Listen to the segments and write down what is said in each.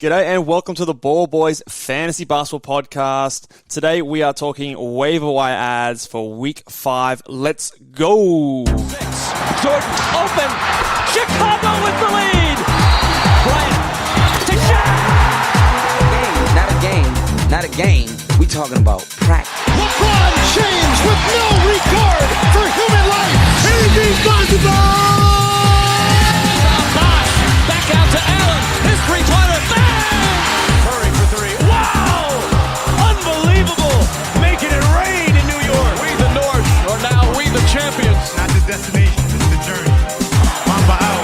G'day and welcome to the Ball Boys Fantasy Basketball Podcast. Today we are talking waiver wire ads for Week 5. Let's go! Jordan open. Chicago with the lead. Bryant to Shaq. Not a game. We talking about practice. LeBron James with no regard for human life. Anything's possible. Back out to Allen. His three-pointer. Bang! Curry for three. Wow! Unbelievable. Making it rain in New York. We the North are now we the champions. Not the destination, it's the journey. Mamba out.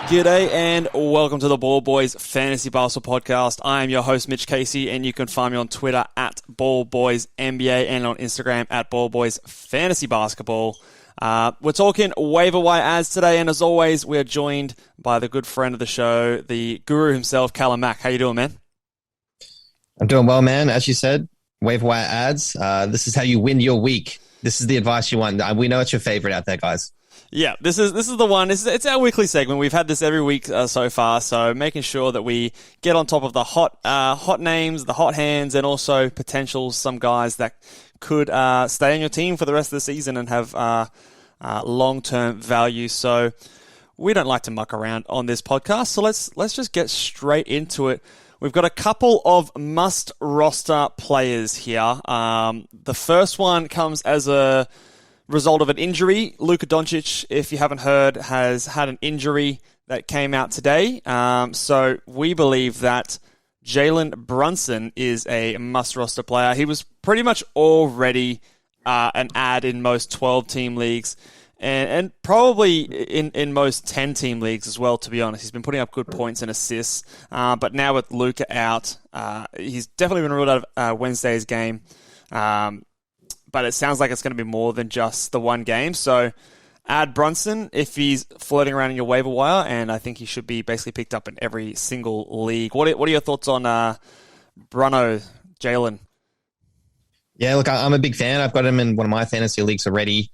G'day and welcome to the Ball Boys Fantasy Basketball Podcast. I am your host, Mitch Casey, and you can find me on Twitter at Ball Boys NBA and on Instagram at Ball Boys Fantasy Basketball. We're talking waiver wire ads today, and as always, we are joined by the good friend of the show, the guru himself, Callum Mack. How you doing, man? I'm doing well, man. As you said, waiver wire ads. This is how you win your week. This is the advice you want. We know it's your favorite out there, guys. Yeah, this is the one. It's our weekly segment. We've had this every week so far, so making sure that we get on top of the hot names, the hot hands, and also potentials, some guys that could stay on your team for the rest of the season and have long-term value. So we don't like to muck around on this podcast, so let's just get straight into it. We've got a couple of must-roster players here. The first one comes as a result of an injury. Luka Doncic, if you haven't heard, has had an injury that came out today. So we believe that Jalen Brunson is a must-roster player. He was pretty much already an ad in most 12-team leagues and probably in most 10-team leagues as well, to be honest. He's been putting up good points and assists. But now with Luka out, he's definitely been ruled out of Wednesday's game. But it sounds like it's going to be more than just the one game. So add Brunson if he's floating around in your waiver wire, and I think he should be basically picked up in every single league. What are your thoughts on Bruno, Jalen? Yeah, look, I'm a big fan. I've got him in one of my fantasy leagues already.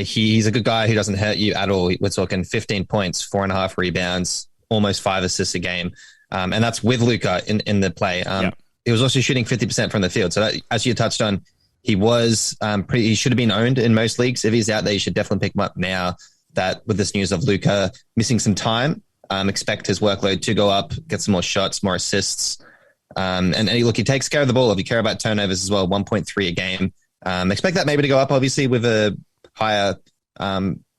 He's a good guy who doesn't hurt you at all. We're talking 15 points, 4.5 rebounds, almost 5 assists a game. And that's with Luka in the play. He was also shooting 50% from the field. So that, as you touched on, he was he should have been owned in most leagues. If he's out there, you should definitely pick him up now that with this news of Luka missing some time, expect his workload to go up, get some more shots, more assists. And look, he takes care of the ball. If you care about turnovers as well, 1.3 a game. Expect that maybe to go up, obviously, with a higher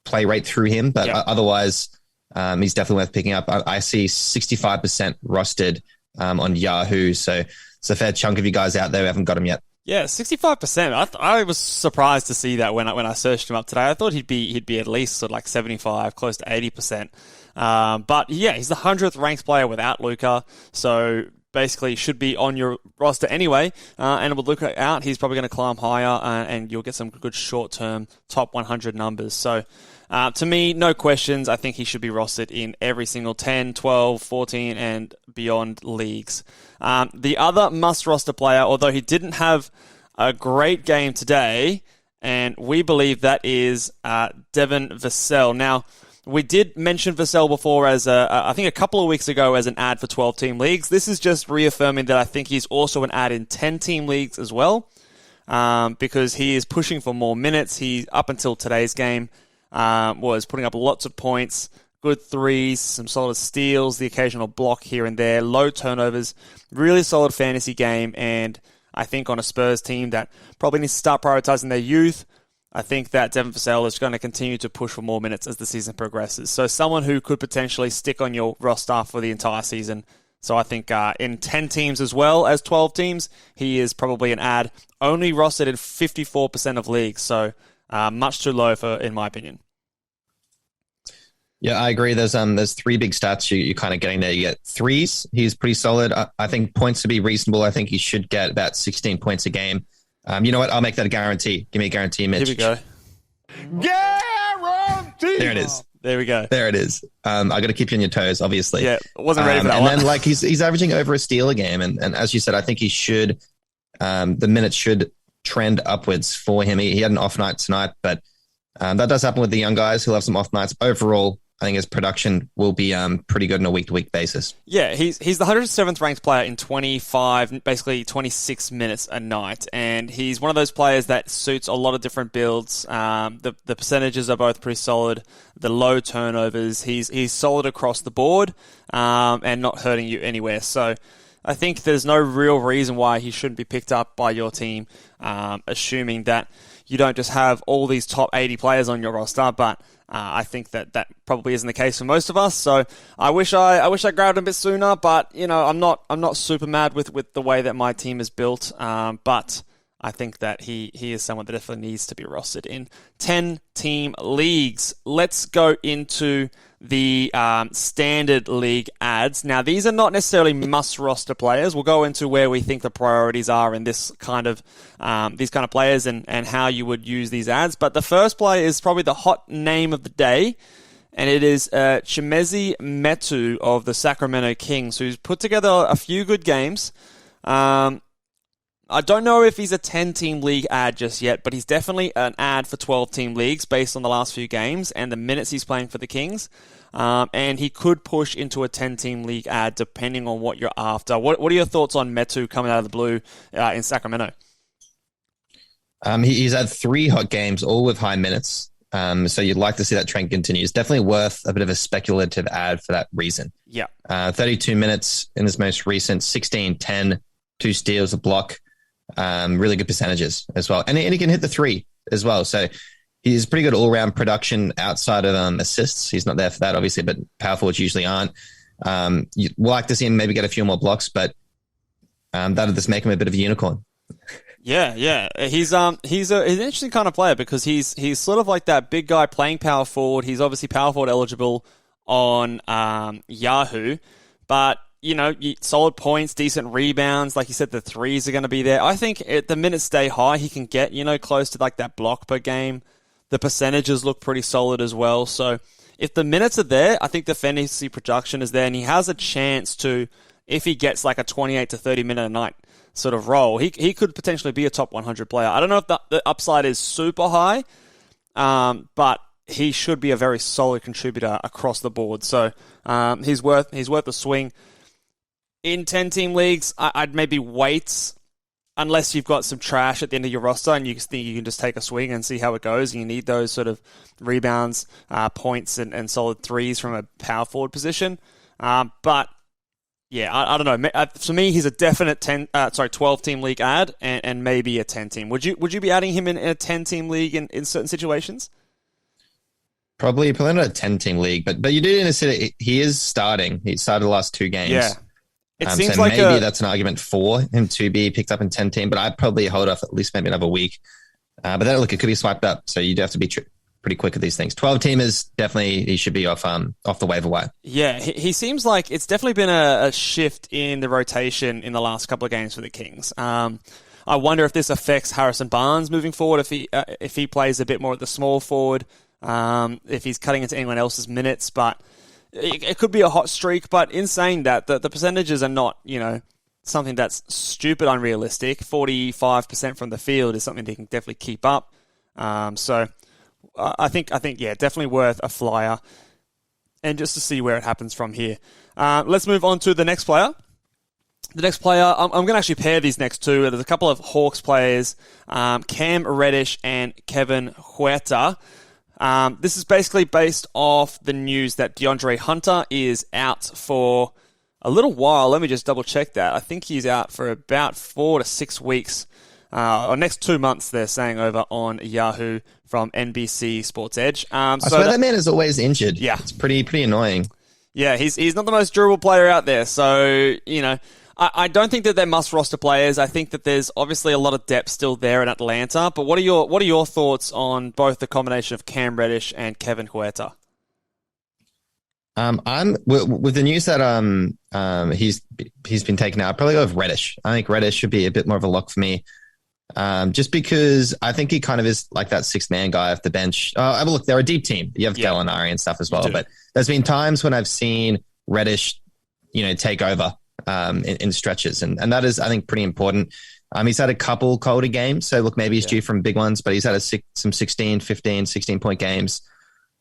play rate through him. But otherwise, he's definitely worth picking up. I see 65% rostered on Yahoo. So it's a fair chunk of you guys out there who haven't got him yet. Yeah, 65%. I was surprised to see that when I searched him up today. I thought he'd be at least sort of like 75, close to 80%. But yeah, he's the 100th ranked player without Luka, so basically should be on your roster anyway. And with Luka out, he's probably going to climb higher, and you'll get some good short-term top 100 numbers. So to me, no questions. I think he should be rostered in every single 10, 12, 14, and beyond leagues. The other must-roster player, although he didn't have a great game today, and we believe that is Devin Vassell. Now, we did mention Vassell before as I think a couple of weeks ago as an ad for 12-team leagues. This is just reaffirming that I think he's also an ad in 10-team leagues as well, because he is pushing for more minutes. He, up until today's game, was putting up lots of points, good threes, some solid steals, the occasional block here and there, low turnovers, really solid fantasy game. And I think on a Spurs team that probably needs to start prioritizing their youth, I think that Devin Vassell is going to continue to push for more minutes as the season progresses. So someone who could potentially stick on your roster for the entire season. So I think in 10 teams as well as 12 teams, he is probably an ad, only rostered in 54% of leagues. So much too low in my opinion. Yeah, I agree. There's 3 big stats you're kind of getting there. You get threes. He's pretty solid. I think points to be reasonable. I think he should get about 16 points a game. You know what? I'll make that a guarantee. Give me a guarantee, Mitch. Here we go. Guarantee. There it is. There we go. There it is. I got to keep you on your toes, obviously. Yeah, wasn't ready for that and one. And then, like, he's averaging over a steal a game. And as you said, I think he should, the minutes should trend upwards for him. He had an off night tonight, but that does happen with the young guys who have some off nights. Overall, I think his production will be pretty good on a week-to-week basis. Yeah, he's the 107th ranked player in 25, basically 26 minutes a night, and he's one of those players that suits a lot of different builds. The percentages are both pretty solid. The low turnovers, he's solid across the board, and not hurting you anywhere. So I think there's no real reason why he shouldn't be picked up by your team, assuming that you don't just have all these top 80 players on your roster, but I think that probably isn't the case for most of us. So I wish I grabbed him a bit sooner, but I'm not super mad with the way that my team is built. But I think that he is someone that definitely needs to be rostered in 10-team leagues. Let's go into the standard league ads. Now, these are not necessarily must-roster players. We'll go into where we think the priorities are in this kind of these kind of players and how you would use these ads. But the first play is probably the hot name of the day, and it is Chimezie Metu of the Sacramento Kings, who's put together a few good games. I don't know if he's a 10-team league ad just yet, but he's definitely an ad for 12-team leagues based on the last few games and the minutes he's playing for the Kings. And he could push into a 10-team league ad depending on what you're after. What are your thoughts on Metu coming out of the blue in Sacramento? He's had 3 hot games, all with high minutes. So you'd like to see that trend continue. It's definitely worth a bit of a speculative ad for that reason. Yeah. 32 minutes in his most recent, 16, 10, 2 steals, a block. Really good percentages as well. And he can hit the 3 as well. So he's pretty good all-round production outside of assists. He's not there for that, obviously, but power forwards usually aren't. You'd like to see him maybe get a few more blocks, but that'll just make him a bit of a unicorn. Yeah. He's an interesting kind of player because he's sort of like that big guy playing power forward. He's obviously power forward eligible on Yahoo, but solid points, decent rebounds. Like you said, the threes are going to be there. I think the minutes stay high, he can get, close to like that block per game. The percentages look pretty solid as well. So if the minutes are there, I think the fantasy production is there, and he has a chance to, if he gets like a 28 to 30 minute a night sort of role, he could potentially be a top 100 player. I don't know if the upside is super high, but he should be a very solid contributor across the board. So he's worth a swing. In 10-team leagues, I'd maybe wait unless you've got some trash at the end of your roster and you think you can just take a swing and see how it goes. And you need those sort of rebounds, points, and solid threes from a power forward position. But yeah, I don't know. For me, he's a definite 12-team league ad and maybe a 10-team. Would you be adding him in a 10-team league in certain situations? Probably not a 10-team league, but you do consider he is starting. He started the last 2 games. Yeah. It seems so like maybe that's an argument for him to be picked up in 10-team, but I'd probably hold off at least maybe another week. But then, look, it could be swiped up, so you'd have to be pretty quick with these things. 12-teamers, definitely he should be off the waiver wire. Yeah, he seems like it's definitely been a shift in the rotation in the last couple of games for the Kings. I wonder if this affects Harrison Barnes moving forward, if he plays a bit more at the small forward, if he's cutting into anyone else's minutes, but it could be a hot streak. But in saying that, the percentages are not, something that's stupid unrealistic. 45% from the field is something they can definitely keep up. So I think, yeah, definitely worth a flyer. And just to see where it happens from here. Let's move on to the next player. The next player, I'm going to actually pair these next two. There's a couple of Hawks players, Cam Reddish and Kevin Huerta. This is basically based off the news that DeAndre Hunter is out for a little while. Let me just double check that. I think he's out for about 4 to 6 weeks, or next 2 months, they're saying over on Yahoo from NBC Sports Edge. I swear that man is always injured. Yeah. It's pretty annoying. Yeah, he's not the most durable player out there. So, I don't think that they're must roster players. I think that there's obviously a lot of depth still there in Atlanta. But what are your thoughts on both the combination of Cam Reddish and Kevin Huerta? I'm with the news that he's been taken out. I'd probably go with Reddish. I think Reddish should be a bit more of a lock for me. Just because I think he kind of is like that 6-man guy off the bench. Look, they're a deep team. You have Gallinari and stuff as well. But there's been times when I've seen Reddish, take over in stretches. And that is, I think, pretty important. He's had a couple colder games. So, look, maybe he's due from big ones, but he's had some 16, 15, 16-point games.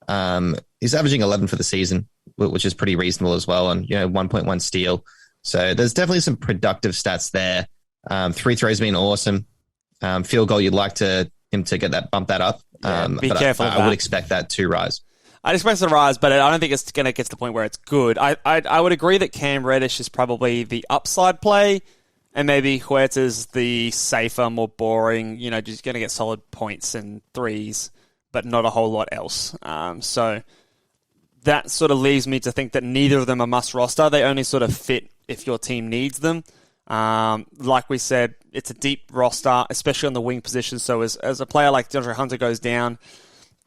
He's averaging 11 for the season, which is pretty reasonable as well, and 1.1 steal. So there's definitely some productive stats there. Free throws been awesome. Field goal, you'd like him to bump that up. Be careful. I would expect that to rise. I'd expect it to rise, but I don't think it's going to get to the point where it's good. I would agree that Cam Reddish is probably the upside play, and maybe Huerta's the safer, more boring, just going to get solid points and threes, but not a whole lot else. So that sort of leaves me to think that neither of them are must roster. They only sort of fit if your team needs them. Like we said, it's a deep roster, especially on the wing position. So as a player like DeAndre Hunter goes down,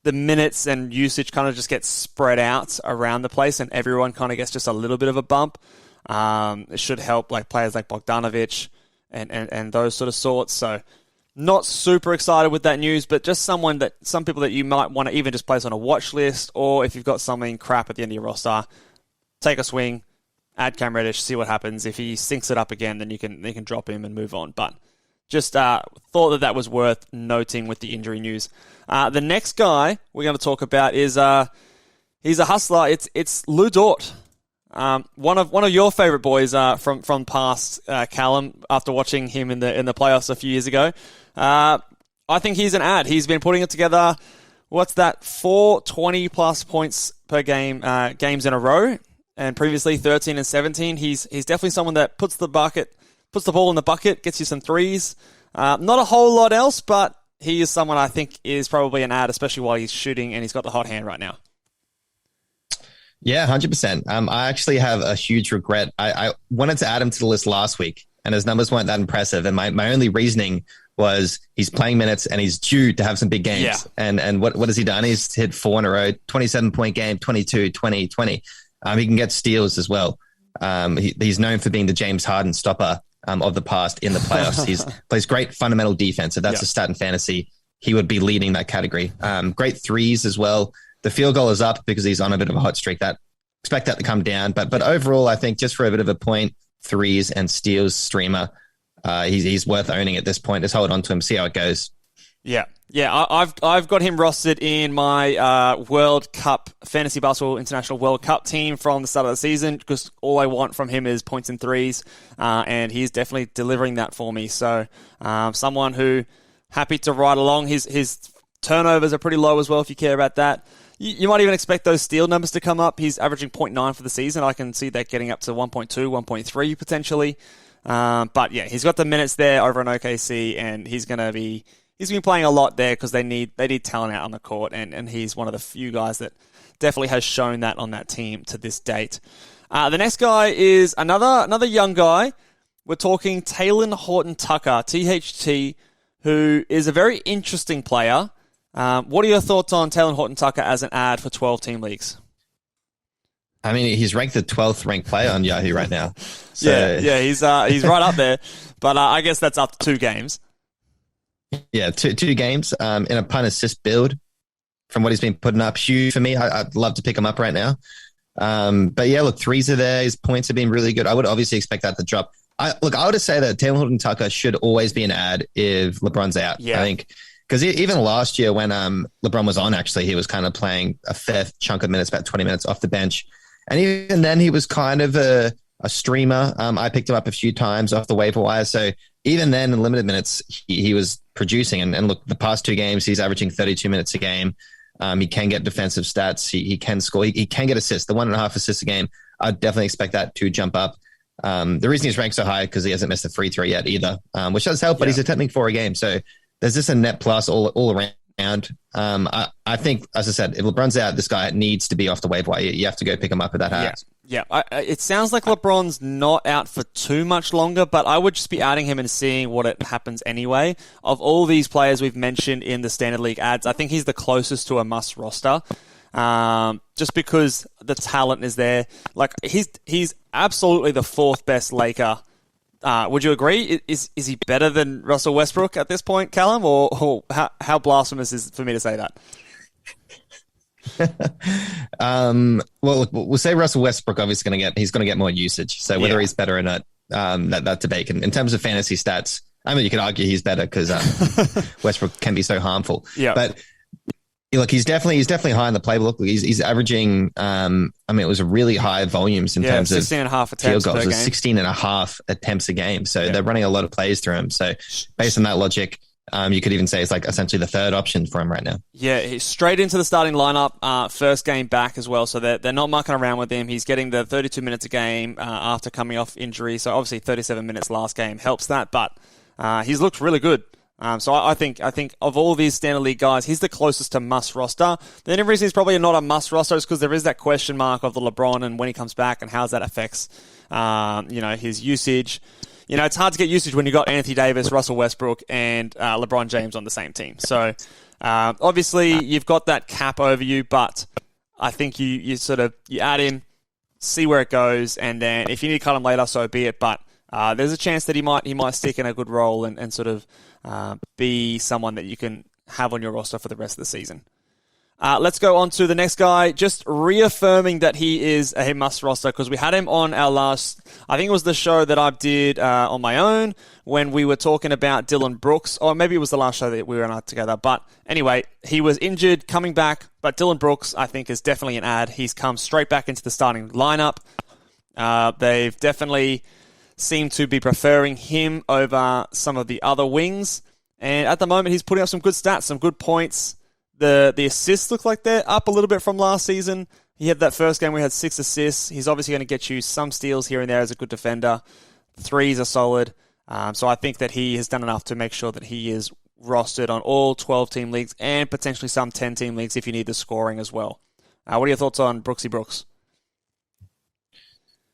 the minutes and usage kind of just gets spread out around the place, and everyone kind of gets just a little bit of a bump. It should help like players like Bogdanovic and those sort of sorts. So not super excited with that news, but just some people that you might want to even just place on a watch list, or if you've got something crap at the end of your roster, take a swing, add Cam Reddish, see what happens. If he sinks it up again, then you can drop him and move on. But just thought that was worth noting with the injury news. The next guy we're going to talk about is he's a hustler. It's Lou Dort, one of your favorite boys from past, Callum. After watching him in the playoffs a few years ago, I think he's an ad. He's been putting it together. What's that? 4 20+ points per game games in a row, and previously 13 and 17. He's definitely someone that puts the ball in the bucket, gets you some threes. Not a whole lot else, but he is someone I think is probably an ad, especially while he's shooting and he's got the hot hand right now. Yeah, 100%. I actually have a huge regret. I wanted to add him to the list last week, and his numbers weren't that impressive. And my only reasoning was he's playing minutes and he's due to have some big games. Yeah. And what has he done? He's hit 4 in a row, 27-point game, 22, 20, 20. He can get steals as well. He's known for being the James Harden stopper of the past in the playoffs. He plays great fundamental defense. If that's a stat in fantasy, he would be leading that category. Great threes as well. The field goal is up because he's on a bit of a hot streak. Expect that to come down. But overall, I think just for a bit of a point, threes and steals streamer, he's worth owning at this point. Just hold on to him, see how it goes. Yeah. I've got him rostered in my World Cup Fantasy Basketball International World Cup team from the start of the season, because all I want from him is points and threes, and he's definitely delivering that for me. So someone who happy to ride along. His turnovers are pretty low as well, if you care about that. You might even expect those steal numbers to come up. He's averaging 0.9 for the season. I can see that getting up to 1.2, 1.3 potentially. But yeah, he's got the minutes there over in OKC, and he's been playing a lot there because they need talent out on the court, and he's one of the few guys that definitely has shown that on that team to this date. The next guy is another young guy. We're talking Talen Horton-Tucker, THT, who is a very interesting player. What are your thoughts on Talen Horton-Tucker as an ad for 12-team leagues? I mean, he's ranked the 12th ranked player on Yahoo right now. So. Yeah, he's right up there. But I guess that's up to 2 games. Yeah, two games in a punt assist build from what he's been putting up. Huge for me. I'd love to pick him up right now. But yeah, look, threes are there. His points have been really good. I would obviously expect that to drop. I would just say that Talen Horton-Tucker should always be an ad if LeBron's out. Yeah. I think because even last year when LeBron was on, actually, he was kind of playing a fair chunk of minutes, about 20 minutes off the bench. And even then, he was kind of a streamer. I picked him up a few times off the waiver wire. So even then, in limited minutes, he was producing. And look, the past 2 games, he's averaging 32 minutes a game. He can get defensive stats. He can score. He can get assists. The 1.5 assists a game, I'd definitely expect that to jump up. The reason he's ranked so high because he hasn't missed a free throw yet either, which does help, but he's attempting 4 a game. So there's just a net plus all around. I think, as I said, if LeBron's out, this guy needs to be off the waiver wire. You have to go pick him up at that hat. Yeah. It sounds like LeBron's not out for too much longer, but I would just be adding him and seeing what it happens anyway. Of all these players we've mentioned in the Standard League ads, I think he's the closest to a must roster. Just because the talent is there. Like he's absolutely the 4th best Laker. Would you agree? Is he better than Russell Westbrook at this point, Callum? Or how blasphemous is it for me to say that? Well, we'll say Russell Westbrook obviously he's going to get more usage. So whether he's better or not, that debate. In terms of fantasy stats, I mean, you could argue he's better because Westbrook can be so harmful. Yeah. But Look, he's definitely high in the playbook. He's averaging. It was a really high volumes in terms of 16 and a half field attempts goals. per It was game. 16 and a half attempts a game. So they're running a lot of plays through him. So based on that logic, you could even say it's like essentially the third option for him right now. Yeah, he's straight into the starting lineup, first game back as well, so they're not mucking around with him. He's getting the 32 minutes a game after coming off injury, so obviously 37 minutes last game helps that, but he's looked really good. So I think of all these standard league guys, he's the closest to must roster. The only reason he's probably not a must roster is because there is that question mark of the LeBron and when he comes back and how that affects, his usage. It's hard to get usage when you've got Anthony Davis, Russell Westbrook, and LeBron James on the same team. So obviously you've got that cap over you, but I think you add him, see where it goes, and then if you need to cut him later, so be it. But there's a chance that he might stick in a good role and sort of be someone that you can have on your roster for the rest of the season. Let's go on to the next guy, just reaffirming that he is a must roster because we had him on our last, I think it was the show that I did on my own when we were talking about Dylan Brooks, or maybe it was the last show that we were on together. But anyway, he was injured, coming back, but Dylan Brooks, I think, is definitely an add. He's come straight back into the starting lineup. They've definitely seemed to be preferring him over some of the other wings. And at the moment, he's putting up some good stats, some good points. The assists look like they're up a little bit from last season. He had that first game where he had 6 assists. He's obviously going to get you some steals here and there as a good defender. Threes are solid. So I think that he has done enough to make sure that he is rostered on all 12-team leagues and potentially some 10-team leagues if you need the scoring as well. What are your thoughts on Brooksy Brooks?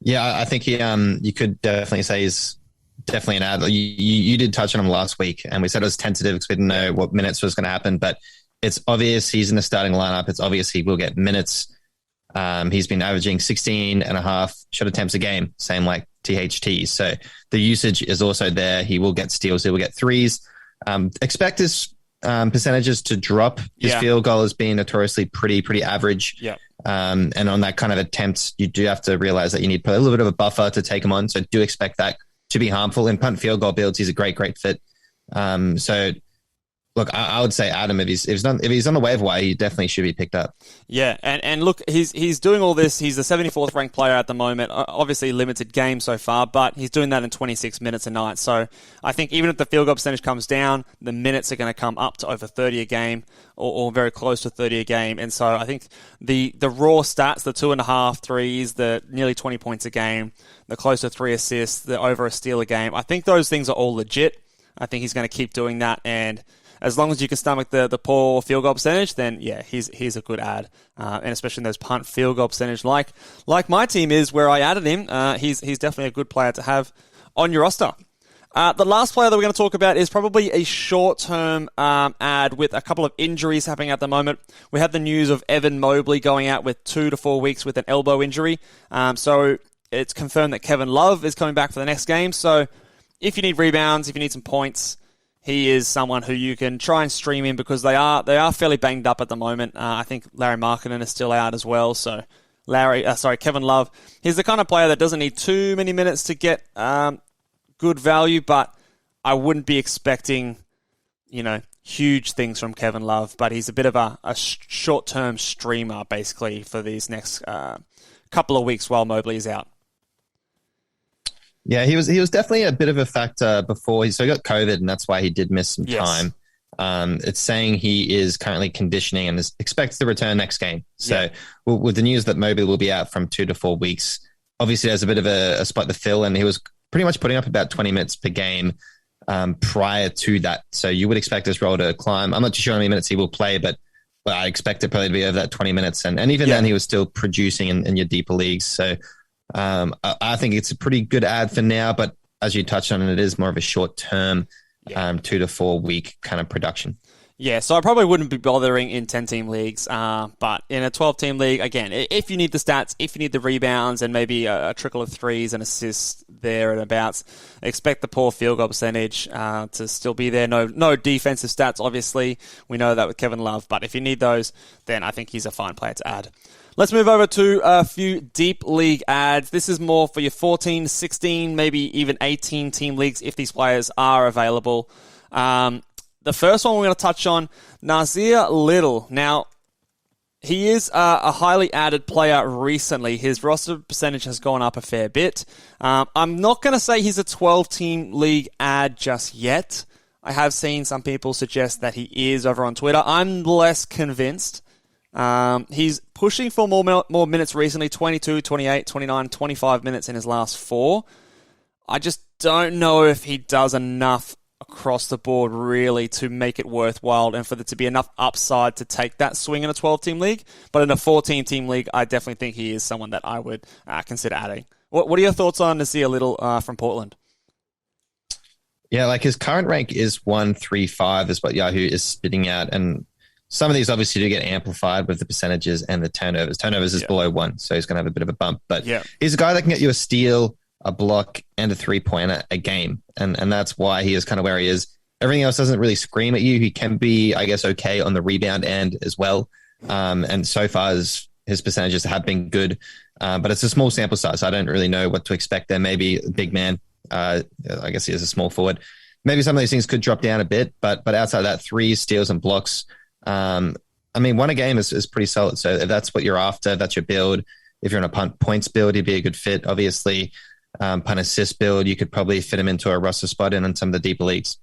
Yeah, I think he, you could definitely say he's definitely an ad. You did touch on him last week, and we said it was tentative because we didn't know what minutes was going to happen, but it's obvious he's in the starting lineup. It's obvious he will get minutes. He's been averaging 16 and a half shot attempts a game, same like THT. So the usage is also there. He will get steals. He will get threes. Expect his percentages to drop. His field goal has been notoriously pretty average. Yeah. And on that kind of attempt, you do have to realize that you need to put a little bit of a buffer to take him on. So do expect that to be harmful. In punt field goal builds, he's a great fit. So look, I would say Adam, if he's on the waiver wire, he definitely should be picked up. Yeah, and look, he's doing all this. He's the 74th ranked player at the moment. Obviously, limited game so far, but he's doing that in 26 minutes a night. So I think even if the field goal percentage comes down, the minutes are going to come up to over 30 a game, or very close to 30 a game. And so I think the raw stats, the 2.5 threes, the nearly 20 points a game, the close to 3 assists, the over a steal a game, I think those things are all legit. I think he's going to keep doing that, and as long as you can stomach the poor field goal percentage, then yeah, he's a good add, and especially in those punt field goal percentage, like my team is where I added him. He's definitely a good player to have on your roster. The last player that we're going to talk about is probably a short-term ad with a couple of injuries happening at the moment. We had the news of Evan Mobley going out with 2 to 4 weeks with an elbow injury. So it's confirmed that Kevin Love is coming back for the next game. So if you need rebounds, if you need some points, he is someone who you can try and stream in because they are fairly banged up at the moment. I think Larry Markkinen is still out as well. So Kevin Love, he's the kind of player that doesn't need too many minutes to get good value, but I wouldn't be expecting, huge things from Kevin Love. But he's a bit of a short-term streamer basically for these next couple of weeks while Mobley is out. Yeah, he was definitely a bit of a factor before. So he got COVID, and that's why he did miss some time. It's saying he is currently conditioning and is expected to return next game. So with the news that Mobley will be out from 2 to 4 weeks, obviously there's a bit of a spot to fill, and he was pretty much putting up about 20 minutes per game prior to that. So you would expect his role to climb. I'm not too sure how many minutes he will play, but I expect it probably to be over that 20 minutes. And even then, he was still producing in your deeper leagues. So I think it's a pretty good ad for now, but as you touched on, it is more of a short-term 2 to 4 week kind of production. Yeah, so I probably wouldn't be bothering in 10-team leagues, but in a 12-team league, again, if you need the stats, if you need the rebounds and maybe a trickle of threes and assists there and abouts, expect the poor field goal percentage to still be there. No defensive stats, obviously. We know that with Kevin Love, but if you need those, then I think he's a fine player to add. Let's move over to a few deep league ads. This is more for your 14, 16, maybe even 18 team leagues if these players are available. The first one we're going to touch on, Nasir Little. Now, he is a highly added player recently. His roster percentage has gone up a fair bit. I'm not going to say he's a 12-team league add just yet. I have seen some people suggest that he is over on Twitter. I'm less convinced. He's pushing for more minutes recently, 22, 28, 29, 25 minutes in his last 4. I just don't know if he does enough across the board really to make it worthwhile and for there to be enough upside to take that swing in a 12-team league. But in a 14-team league, I definitely think he is someone that I would consider adding. What are your thoughts on Nasir Little from Portland? Yeah, like his current rank is 135 is what Yahoo is spitting out. And some of these obviously do get amplified with the percentages and the turnovers. Turnovers is below 1, so he's going to have a bit of a bump. But he's a guy that can get you a steal, a block, and a 3-pointer a game. And that's why he is kind of where he is. Everything else doesn't really scream at you. He can be, I guess, okay on the rebound end as well. And so far his percentages have been good. But it's a small sample size, so I don't really know what to expect there. Maybe a big man. I guess he is a small forward. Maybe some of these things could drop down a bit, but outside of that, 3 steals and blocks. I mean, 1 a game is pretty solid. So if that's what you're after, that's your build. If you're on a punt points build, he'd be a good fit. Obviously, punt assist build, you could probably fit him into a roster spot in some of the deeper leagues.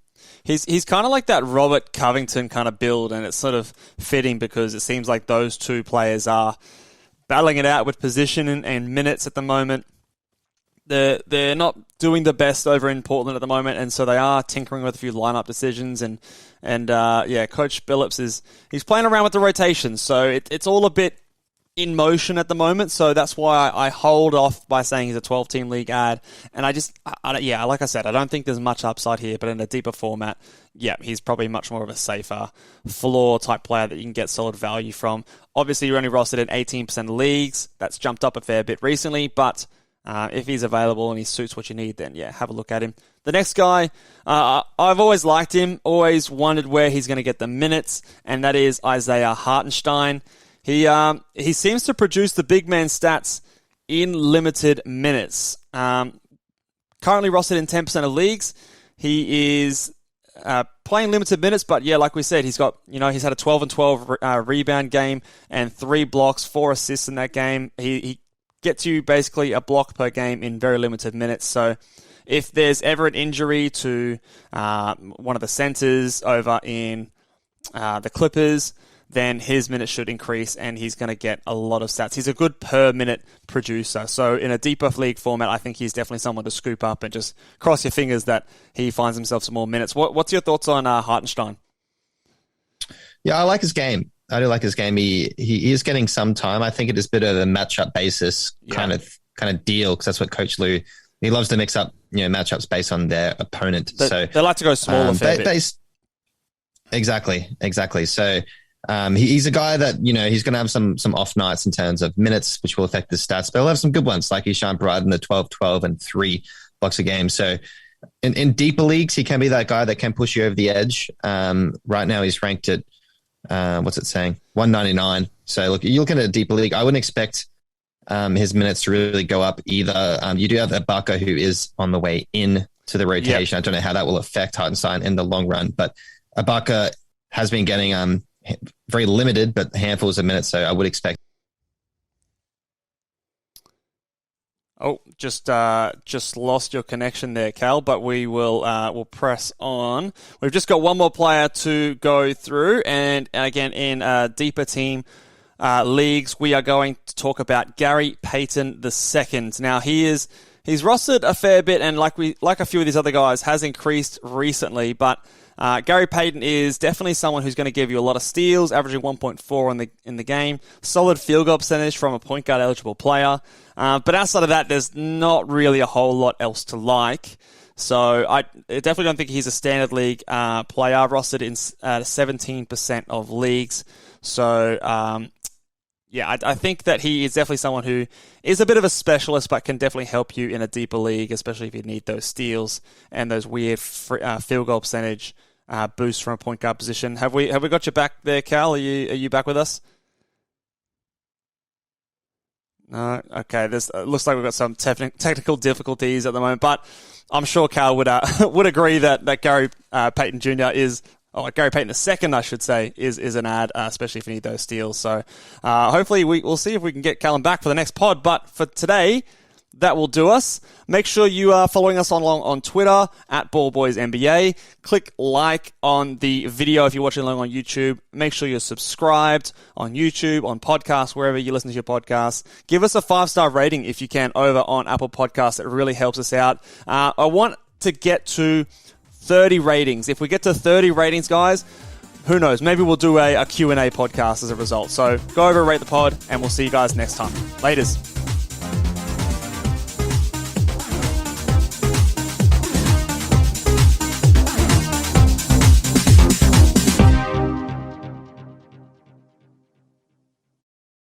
He's kind of like that Robert Covington kind of build, and it's sort of fitting because it seems like those two players are battling it out with position and minutes at the moment. They're not doing the best over in Portland at the moment, and so they are tinkering with a few lineup decisions. And Coach Billups he's playing around with the rotations, so it's all a bit in motion at the moment. So that's why I hold off by saying he's a 12-team league add. And like I said, I don't think there's much upside here, but in a deeper format, he's probably much more of a safer floor type player that you can get solid value from. Obviously, you're only rostered in 18% of leagues. That's jumped up a fair bit recently, but if he's available and he suits what you need, then have a look at him. The next guy, I've always liked him, always wondered where he's going to get the minutes, and that is Isaiah Hartenstein. He seems to produce the big man stats in limited minutes. Currently rostered in 10% of leagues. He is playing limited minutes, but like we said, he's got, he's had a 12 and 12 rebound game and 3 blocks, 4 assists in that game. He gets you basically a block per game in very limited minutes. So if there's ever an injury to one of the centers over in the Clippers, then his minutes should increase and he's going to get a lot of stats. He's a good per minute producer. So in a deeper league format, I think he's definitely someone to scoop up and just cross your fingers that he finds himself some more minutes. What's your thoughts on Hartenstein? Yeah, I like his game. I do like his game. He is getting some time. I think it is a bit of a matchup basis kind of deal, because that's what Coach Lou, he loves to mix up matchups based on their opponent. They like to go small a fair bit. Exactly. So he's a guy that he's going to have some off nights in terms of minutes, which will affect the stats. But he'll have some good ones, like he shined bright in the 12-12 and 3 blocks a game. So in deeper leagues, he can be that guy that can push you over the edge. Right now, he's ranked at what's it saying? 199. So look, you're looking at a deeper league. I wouldn't expect his minutes to really go up either. You do have Ibaka, who is on the way in to the rotation. I don't know how that will affect Hartenstein in the long run, but Ibaka has been getting very limited, but handfuls of minutes. So I would expect. Oh, just lost your connection there, Cal, but we'll press on. We've just got one more player to go through, and again, in deeper team leagues, we are going to talk about Gary Payton II. Now, he's rostered a fair bit, and like a few of these other guys, has increased recently, but Gary Payton is definitely someone who's going to give you a lot of steals, averaging 1.4 in the game. Solid field goal percentage from a point guard eligible player. But outside of that, there's not really a whole lot else to like. So I definitely don't think he's a standard league player, rostered in 17% of leagues. So I think that he is definitely someone who is a bit of a specialist, but can definitely help you in a deeper league, especially if you need those steals and those weird field goal percentage boosts from a point guard position. Have we got you back there, Cal? Are you back with us? No, okay. Looks like we've got some technical difficulties at the moment, but I'm sure Cal would agree that Gary Payton Jr. is Gary Payton II, I should say, is an ad, especially if you need those steals. So hopefully we'll see if we can get Callum back for the next pod. But for today, that will do us. Make sure you are following us on Twitter at Ball Boys NBA. Click like on the video if you're watching along on YouTube. Make sure you're subscribed on YouTube, on podcasts, wherever you listen to your podcasts. Give us a 5-star rating if you can over on Apple Podcasts. It really helps us out. I want to get to 30 ratings. If we get to 30 ratings, guys, who knows? Maybe we'll do a Q&A podcast as a result. So go over, rate the pod, and we'll see you guys next time. Laters.